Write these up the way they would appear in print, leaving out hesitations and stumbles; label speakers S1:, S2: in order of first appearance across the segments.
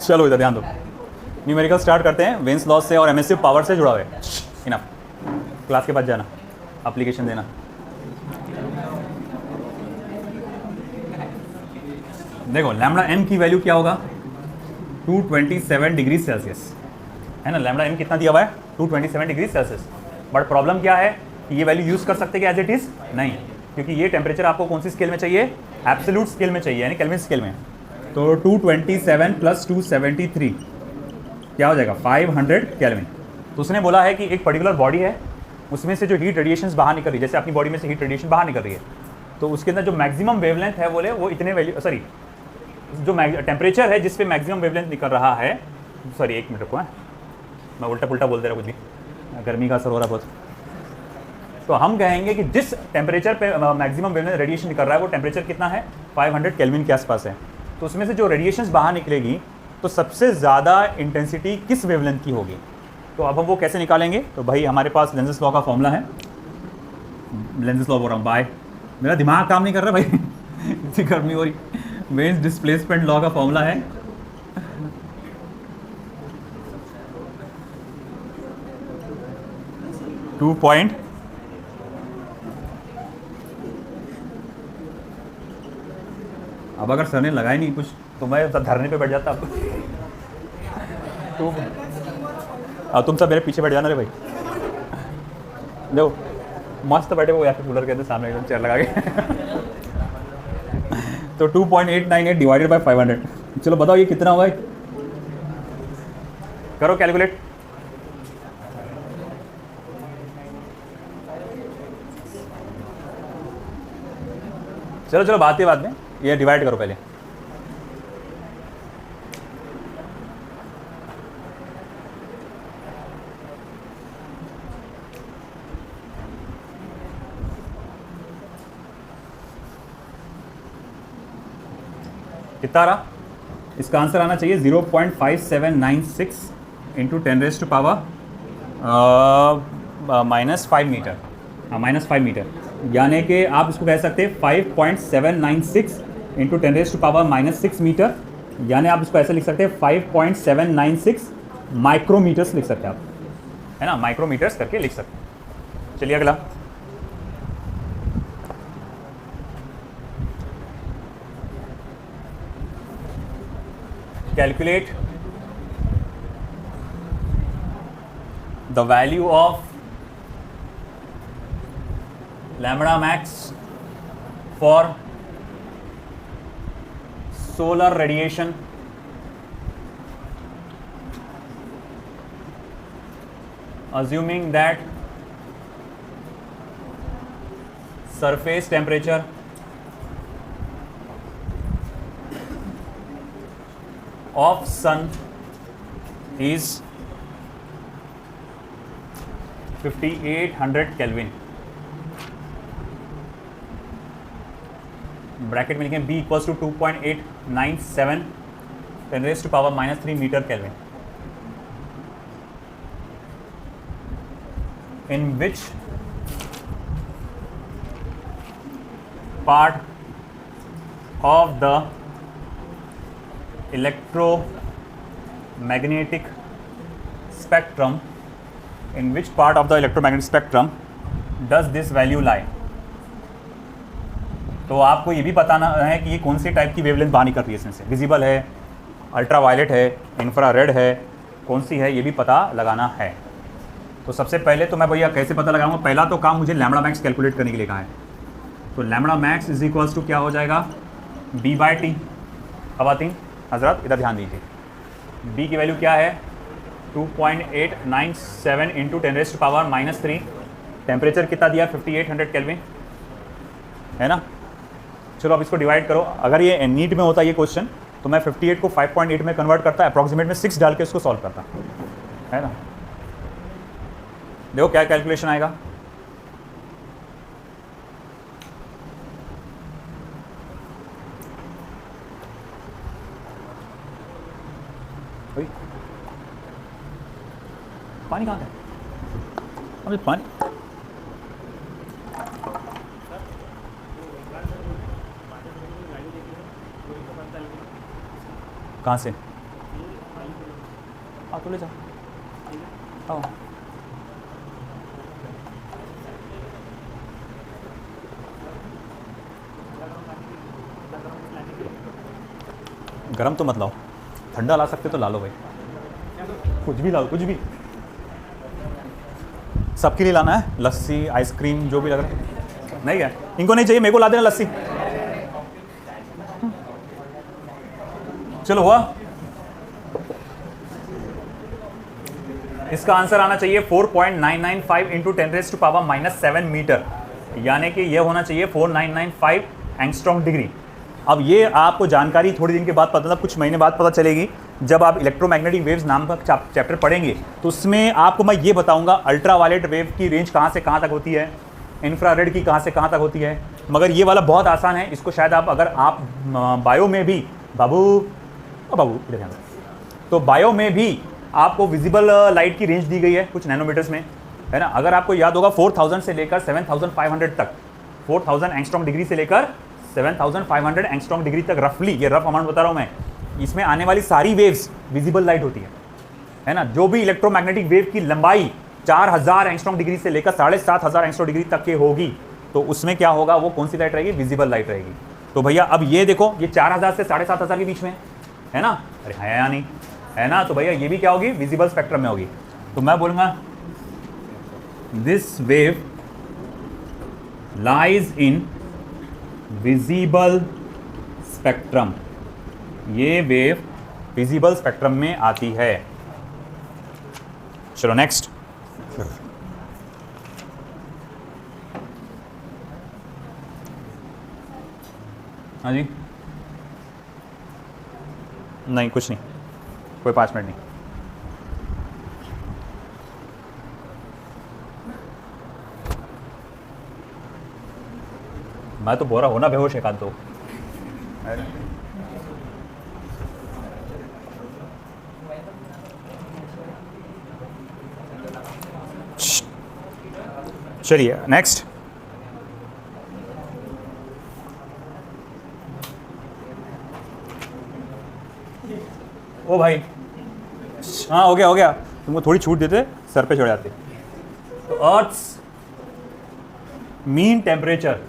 S1: चलो इधर ध्यान दो, न्यूमेरिकल स्टार्ट करते हैं। वेन्स लॉस से और एमिसिव पावर से जुड़ा हुआ है। इनफ, क्लास के बाद जाना, एप्लीकेशन देना। देखो लैम्बडा एम की वैल्यू क्या होगा, 227 डिग्री सेल्सियस, है ना। लैम्बडा एम कितना दिया हुआ है, 227 डिग्री सेल्सियस। बट प्रॉब्लम क्या है कि ये वैल्यू यूज़ कर सकते क्या एज इट इज़, नहीं, क्योंकि ये टेम्परेचर आपको कौन सी स्केल में चाहिए, एब्सोल्यूट स्केल में चाहिए, यानी केल्विन स्केल में। तो 227 + 273 क्या हो जाएगा, 500 केल्विन। तो उसने बोला है कि एक पर्टिकुलर बॉडी है, उसमें से जो हीट रेडिएशंस बाहर निकल रही है, जैसे अपनी बॉडी में से हीट रेडिएशन बाहर निकल रही है, तो उसके अंदर जो मैक्सिमम वेवलेंथ है बोले वो इतने वैल्यू, सॉरी जो टेम्परेचर है जिस पे मैक्सिमम वेवलेंथ निकल रहा है, सॉरी एक मिनट रुको, मैं उल्टा पुल्टा बोल दे रहा कुछ भी, गर्मी का असर हो रहा बहुत। तो हम कहेंगे कि जिस टेम्परेचर पे मैक्सिमम वेवलेंथ रेडिएशन निकल रहा है वो टेम्परेचर कितना है, 500 केल्विन के आसपास है। तो उसमें से जो रेडिएशंस बाहर निकलेगी तो सबसे ज़्यादा इंटेंसिटी किस वेवलेंथ की होगी। तो अब हम वो कैसे निकालेंगे, तो भाई हमारे पास लेंज़ेस लॉ का फॉर्मूला है। लेंज़ेस लॉ बोल रहा हूँ, बाय, मेरा दिमाग काम नहीं कर रहा भाई इतनी गर्मी हो रही। वेन्स डिस्प्लेसमेंट लॉ का फॉर्मूला है अब अगर सर ने लगाया नहीं कुछ तो मैं धरने पे बैठ जाता। अब तुम सब मेरे पीछे बैठ जाना रे भाई, देखो मस्त बैठे वो या फिर कूलर के अंदर सामने एकदम चेयर लगा के तो 2.898 डिवाइडेड बाय 500, चलो बताओ ये कितना हुआ है, करो कैलकुलेट। चलो चलो बात ही बाद में, ये डिवाइड करो पहले। कितना आ रहा, इसका आंसर आना चाहिए 0.5796 इंटू 10⁻⁻⁻⁵ -5 मीटर, हाँ -5 मीटर, यानी कि आप इसको कह सकते हैं 5.796 इंटू 10⁻⁻⁻⁶ मीटर, यानी आप इसको ऐसे लिख सकते हैं 5.796 माइक्रोमीटर्स लिख सकते हैं आप, है ना, माइक्रोमीटर्स करके लिख सकते हैं। चलिए अगला, calculate the value of lambda max for solar radiation assuming that surface temperature of sun is 5800 Kelvin, bracket में लिखें B equals to 2.897 10⁻³ metre kelvin, in which part of the electromagnetic spectrum does this value lie। तो आपको ये भी बताना है कि ये कौन सी टाइप की वेवलेंथ बाहर निकल रही है इसमें से, विजिबल है, अल्ट्रावायलेट है, इंफ्रारेड है, कौन सी है ये भी पता लगाना है। तो सबसे पहले तो मैं भैया कैसे पता लगाऊंगा, पहला तो काम मुझे लैम्बडा मैक्स कैलकुलेट करने के लिए कहा है। तो lambda max is equals to क्या हो जाएगा, B/T। खवातीन हजरत इधर ध्यान दीजिए, B की वैल्यू क्या है 2.897 इंटू 10⁻⁻³ टेम्परेचर कितना दिया 5800 केल्विन, है ना। चलो अब इसको डिवाइड करो, अगर ये नीट में होता ये क्वेश्चन तो मैं 58 को 5.8 में कन्वर्ट करता, अप्रॉक्सीमेट में 6 डाल के इसको सॉल्व करता, है ना। देखो क्या कैलकुलेशन आएगा, पानी कहाँ है, अभी पानी कहाँ से, तो ले जाओ, आओ। गरम तो मत लाओ, ठंडा ला सकते तो ला लो भाई, कुछ भी लाओ, कुछ भी। सबके लिए लाना है लस्सी, आइसक्रीम, जो भी लग रहा है। नहीं है, इनको नहीं चाहिए, मेरे को ला देना लस्सी। चलो हुआ। इसका आंसर आना चाहिए 4.995 इंटू 10⁻⁻7 मीटर, यानी कि ये होना चाहिए 4995 एंगस्ट्रॉम डिग्री। अब ये आपको जानकारी थोड़ी दिन के बाद पता, मतलब कुछ महीने बाद पता चलेगी, जब आप इलेक्ट्रोमैग्नेटिक वेव्स नाम का चैप्टर पढ़ेंगे, तो उसमें आपको मैं ये बताऊंगा अल्ट्रावायलेट वेव की रेंज कहाँ से कहाँ तक होती है, इंफ्रारेड की कहाँ से कहाँ तक होती है। मगर ये वाला बहुत आसान है, इसको शायद आप, अगर आप बायो में भी, बाबू इधर ध्यान, तो बायो में भी आपको विजिबल लाइट की रेंज दी गई है कुछ नैनोमीटर्स में, है ना। अगर आपको याद होगा 4000 से लेकर 7500 तक, 4000 एंगस्ट्रॉम डिग्री से लेकर 7500 एंगस्ट्रॉम डिग्री तक, रफली, ये रफ अमाउंट बता रहा हूँ मैं, इसमें आने वाली सारी वेव्स विजिबल लाइट होती है ना। जो भी इलेक्ट्रोमैग्नेटिक वेव की लंबाई 4000 एंगस्ट्रॉम डिग्री से लेकर 7500 एंगस्ट्रॉम डिग्री तक के होगी, तो उसमें क्या होगा, वो कौन सी लाइट रहेगी, विजिबल लाइट रहेगी। तो भैया अब ये देखो, ये 4000 से 7500 के बीच में है ना, अरे है या नहीं, है ना। तो भैया ये भी क्या होगी, विजिबल स्पेक्ट्रम में होगी। तो मैं बोलूँगा this wave lies in visible spectrum, ये वेव विजिबल स्पेक्ट्रम में आती है। चलो नेक्स्ट। हाँ जी, नहीं कुछ नहीं, कोई 5 मिनट नहीं। मैं तो बोरा होना बेहोश एक आध दो। चलिए नेक्स्ट। ओ भाई, हाँ हो गया, तुमको थोड़ी छूट देते, सर पे चढ़ जाते। तो अर्थ्स मीन टेम्परेचर,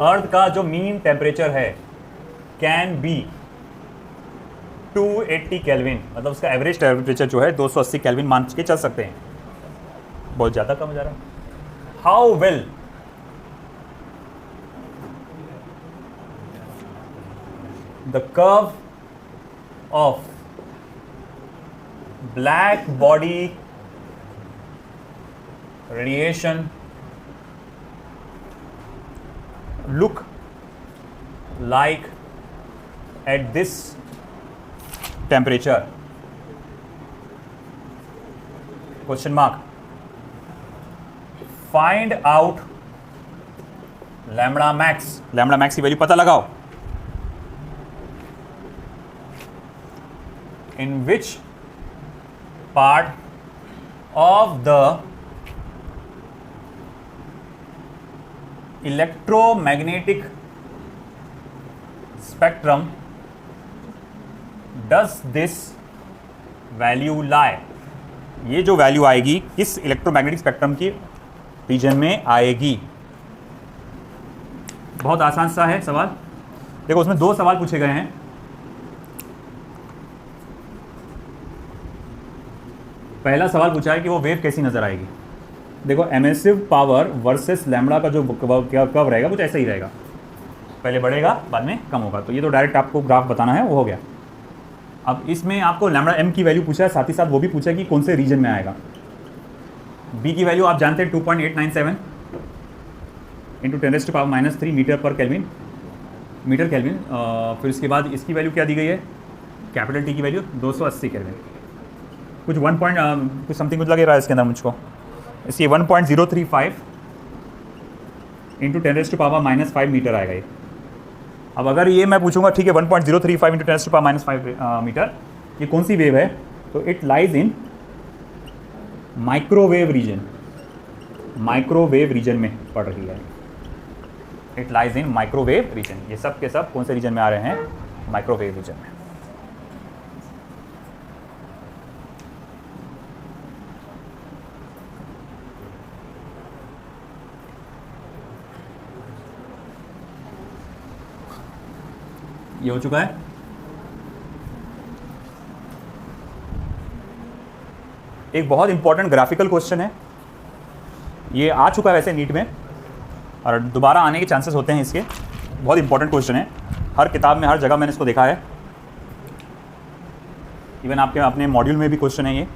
S1: अर्थ का जो मीन टेम्परेचर है कैन बी 280 केल्विन, मतलब उसका एवरेज टेम्परेचर जो है 280 केल्विन मान के चल सकते हैं। बहुत ज़्यादा कम हो जा रहा है। How well the curve of black body radiation look like at this temperature, question mark, find out lambda max की वैल्यू पता लगाओ, in which part of the electromagnetic spectrum does this value lie, ये जो value आएगी किस electromagnetic spectrum की reason में आएगी। बहुत आसान सा है सवाल। देखो उसमें 2 सवाल पूछे गए हैं। पहला सवाल पूछा है कि वो वेव कैसी नजर आएगी। देखो एमिसिव पावर वर्सेस लैम्बडा का जो कर्व रहेगा कुछ ऐसा ही रहेगा, पहले बढ़ेगा बाद में कम होगा। तो ये तो डायरेक्ट आपको ग्राफ बताना है, वो हो गया। अब इसमें आपको लैम्बडा एम की वैल्यू पूछा है, साथ ही साथ वो भी पूछा है कि कौन से रीजन में आएगा। बी की वैल्यू आप जानते हैं 2.897 into 10⁻³ metre per kelvin, metre kelvin. फिर उसके बाद इसकी वैल्यू क्या दी गई है, कैपिटल टी की वैल्यू 280 केल्विन। कुछ कुछ समथिंग कुछ लगे रहा है इसके अंदर मुझको। इसकी 1.035 इंटू 10⁻⁻5 मीटर आएगा ये। अब अगर ये मैं पूछूंगा ठीक है 1.035 इंटू 10⁻⁵ मीटर, ये कौन सी वेव है, तो it lies in microwave region, microwave region में पड़ रही है। It lies in microwave region. ये सब के सब कौन से रीजन में आ रहे हैं, माइक्रोवेव रीजन में। ये हो चुका है। एक बहुत इंपॉर्टेंट ग्राफिकल क्वेश्चन है, ये आ चुका है वैसे नीट में और दोबारा आने के चांसेस होते हैं इसके। बहुत इंपॉर्टेंट क्वेश्चन है, हर किताब में हर जगह मैंने इसको देखा है, इवन आपके अपने मॉड्यूल में भी क्वेश्चन है ये।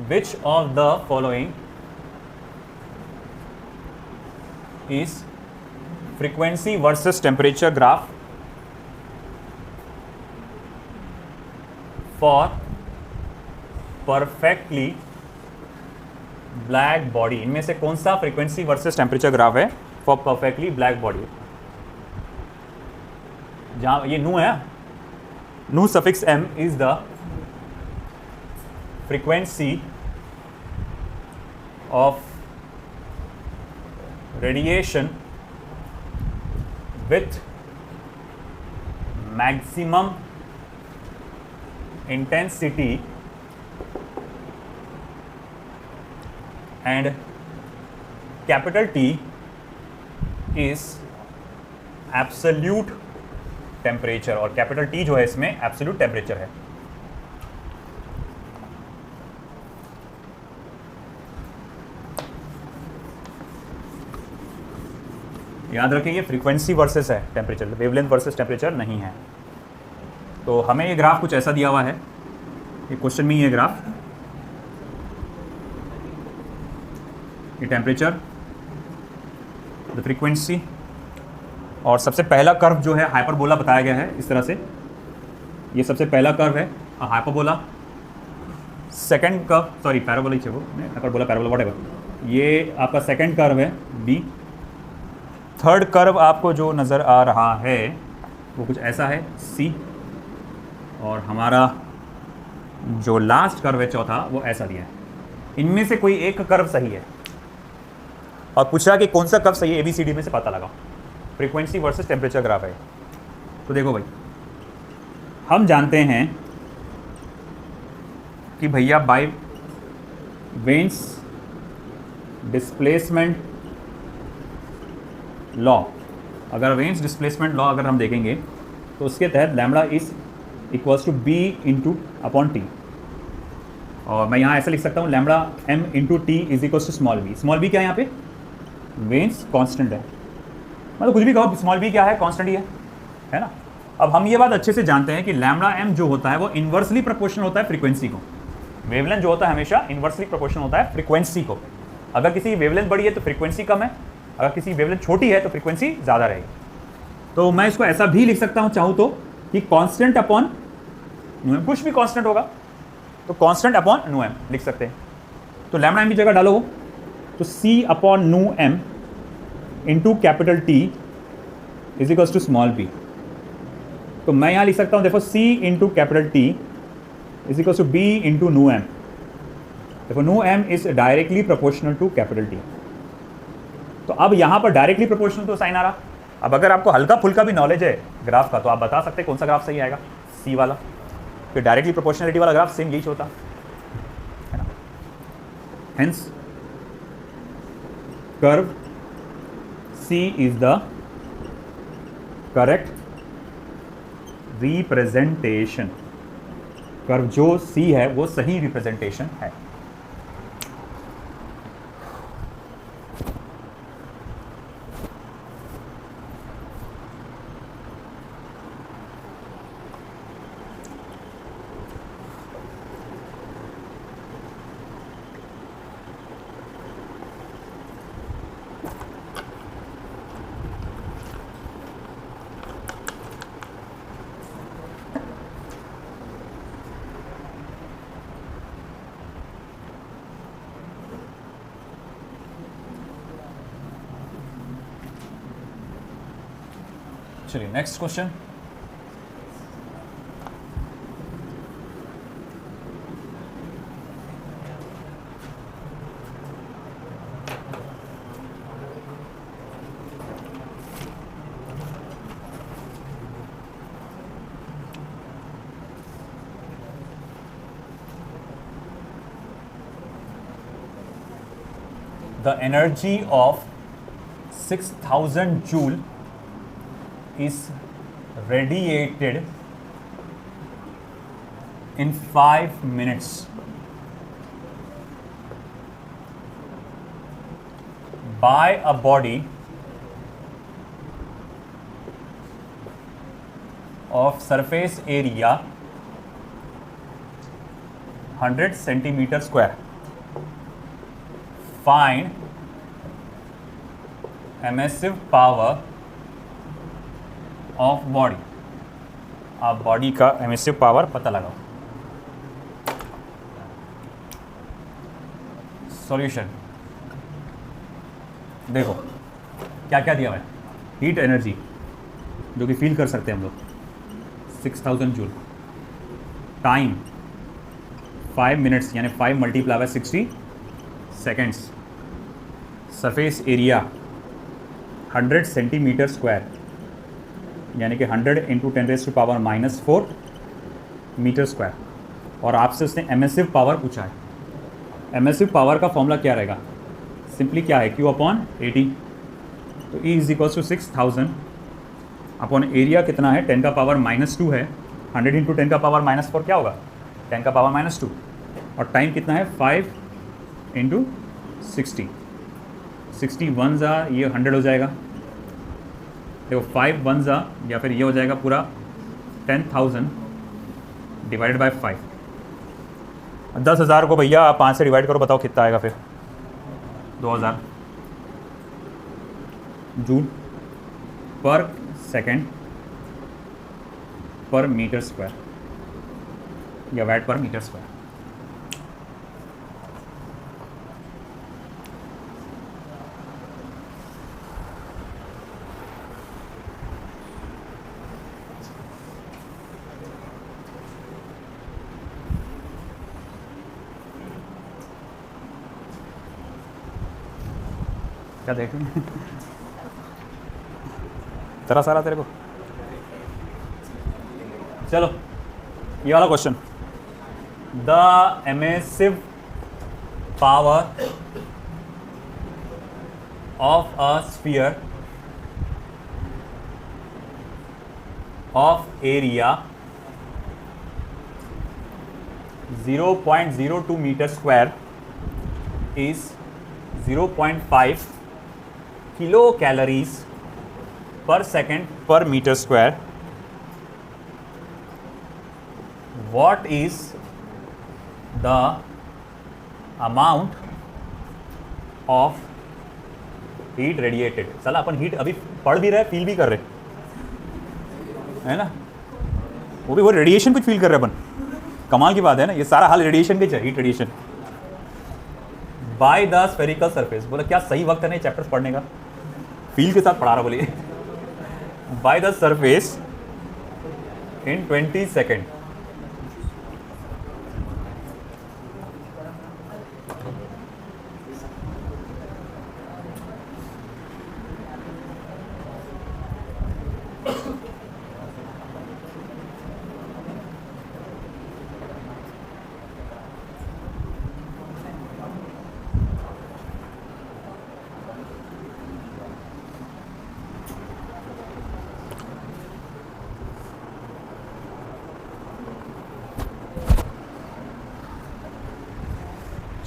S1: Which of the following is frequency versus temperature graph for perfectly black body? इनमें से कौन सा फ्रीक्वेंसी वर्सेस टेम्परेचर ग्राफ है फॉर परफेक्टली ब्लैक बॉडी? जहां ये नू है, नू suffix m is the frequency of radiation with maximum intensity and capital T is absolute temperature, और capital T जो है इसमें absolute temperature है। याद रखिए ये फ्रीक्वेंसी वर्सेस है टेम्परेचर, वेवलेंथ वर्सेस टेम्परेचर नहीं है। तो हमें ये ग्राफ कुछ ऐसा दिया हुआ है, ये क्वेश्चन में ही है ग्राफ, ये टेम्परेचर, द फ्रीक्वेंसी, और सबसे पहला कर्व जो है हाइपरबोला बताया गया है इस तरह से, ये सबसे पहला कर्व है hyperbola. Second curve, sorry parabola ही है वो, हाइपरबोला पैराबोला व्हाटएवर, ये आपका सेकंड कर्व है बी। थर्ड कर्व आपको जो नज़र आ रहा है वो कुछ ऐसा है सी, और हमारा जो लास्ट कर्व है चौथा वो ऐसा दिया है। इनमें से कोई एक कर्व सही है और पूछ रहा कि कौन सा कर्व सही है, ABCD में से पता लगा। फ्रीक्वेंसी वर्सेस टेम्परेचर ग्राफ है। तो देखो भाई, हम जानते हैं कि भैया बाय वेन्स डिस्प्लेसमेंट लॉ, अगर वेन्स डिस्प्लेसमेंट लॉ अगर हम देखेंगे तो उसके तहत lambda is equals to B into upon T, और मैं यहाँ ऐसा लिख सकता हूँ lambda M into T is equals to small B. Small B क्या है यहाँ पे? वेन्स कांस्टेंट है, मतलब कुछ भी कहो, स्मॉल बी क्या है? कांस्टेंट ही है ना। अब हम ये बात अच्छे से जानते हैं कि लैम्बडा एम जो होता है वो इन्वर्सली प्रोपोर्शनल होता है फ्रीक्वेंसी को। वेवलेंथ जो होता है हमेशा इन्वर्सली प्रोपोर्शनल होता है फ्रीक्वेंसी को। अगर किसी की वेवलेंथ बड़ी है तो फ्रीक्वेंसी कम है, अगर किसी की वेवलेंथ छोटी है तो फ्रीक्वेंसी ज़्यादा रहेगी। तो मैं इसको ऐसा भी लिख सकता हूँ चाहूँ तो कि कांस्टेंट अपॉन नू एम, कुछ भी कांस्टेंट होगा तो कांस्टेंट अपॉन नू एम लिख सकते हैं। तो लैम्बडा एम की जगह डालो तो C upon nu m into capital T is equals to small b. तो मैं यहाँ लिख सकता हूँ देखो C into capital T is equals to B into nu m. देखो nu m is directly proportional to capital T. तो अब यहाँ पर डायरेक्टली प्रोपोर्शनल तो साइन आ रहा। अब अगर आपको हल्का फुल्का भी नॉलेज है ग्राफ का तो आप बता सकते हैं कौन सा ग्राफ सही आएगा, सी वाला। फिर डायरेक्टली प्रोपोर्शनलिटी वाला ग्राफ सेम यही होता है ना। Hence curve C is the correct representation. Curve जो सी है वो सही रिप्रेजेंटेशन है। चलिए next question. The energy of 6000 joule is radiated in 5 minutes by a body of surface area 100 centimeter square. Find emissive power of body. आप body का emissive power पता लगाओ. सॉल्यूशन देखो क्या क्या दिया हुआ है. हीट एनर्जी जो कि फील कर सकते हैं हम लोग 6000 जूल. टाइम 5 मिनट्स यानी 5 multiply by 60 seconds. Surface area 100 centimetre square यानी कि 100 इंटू 10⁻⁻⁴ मीटर स्क्वायर. और आपसे उसने एमिसिव पावर पूछा है. एमिसिव पावर का फॉर्मूला क्या रहेगा? सिंपली क्या है, Q अपॉन 80. तो E is equals to 6000 upon area कितना है 10⁻⁻² है. 100 इंटू 10⁻⁻⁴ क्या होगा 10⁻⁻². और टाइम कितना है 5 इंटू 60. 60 1 जा ये 100 हो जाएगा. देखो 5 1 जा या फिर ये हो जाएगा पूरा 10,000 डिवाइडेड बाय 5. 10,000 को भैया आप 5 से डिवाइड करो, बताओ कितना आएगा फिर 2000 जूल पर सेकेंड पर मीटर स्क्वायर या वैट पर मीटर स्क्वायर. क्या देख रहे हैं तेरा सारा तेरे को. चलो ये वाला question. The emissive power of a sphere of area 0.02 metre square is 0.5 kilo calories per second per metre square. What is the amount of heat radiated. चला अपन हीट अभी पढ़ भी रहे फील भी कर रहे है ना. वो भी वो रेडिएशन कुछ फील कर रहे अपन. कमाल की बात है ना. ये सारा हाल रेडिएशन के heat radiation by the spherical surface. बोला क्या सही वक्त है ना चैप्टर्स पढ़ने का. फील के साथ पढ़ा रहा. बोलिए by the surface in 20 second.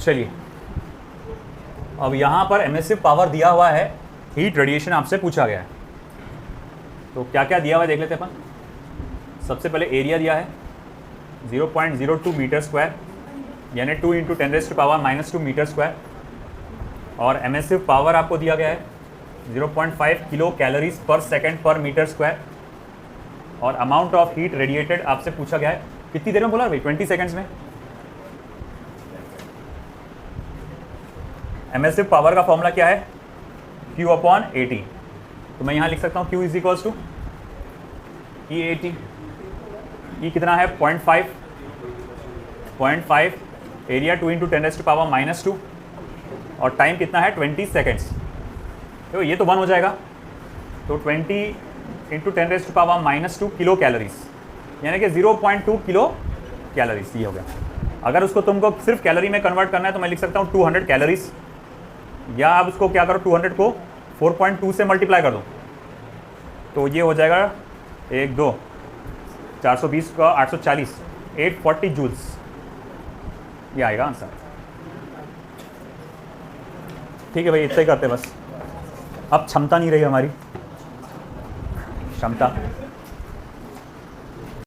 S1: चलिए अब यहाँ पर एमिसिव पावर दिया हुआ है. हीट रेडिएशन आपसे पूछा गया है. तो क्या क्या दिया हुआ है देख लेते हैं अपन. सबसे पहले एरिया दिया है 0.02 मीटर स्क्वायर यानी 2 इंटू 10⁻⁻² मीटर स्क्वायर. और एमिसिव पावर आपको दिया गया है 0.5 kilo calories per second per metre square. और अमाउंट ऑफ हीट रेडिएटेड आपसे पूछा गया है. कितनी देर में बोला भाई 20 सेकेंड्स में. एमिसिव पावर का फॉर्मूला क्या है Q अपॉन 80. तो मैं यहाँ लिख सकता हूँ Q is equals to E80. E कितना है 0.5 एरिया 2 इंटू 10⁻⁻². और टाइम कितना है 20 सेकेंड्स. तो ये तो 1 हो जाएगा. तो 20 इंटू 10⁻⁻² किलो कैलोरीज यानी कि 0.2 किलो कैलोरीज ये हो गया. अगर उसको तुमको सिर्फ कैलोरी में कन्वर्ट करना है तो मैं लिख सकता हूँ 200 कैलोरीज या आप उसको क्या करो, 200 को 4.2 से मल्टीप्लाई कर दो, तो ये हो जाएगा 1 2 420 का 840, 840 जूल्स, ये आएगा आंसर। ठीक है भाई, इतना ही करते बस। अब क्षमता नहीं रही हमारी, क्षमता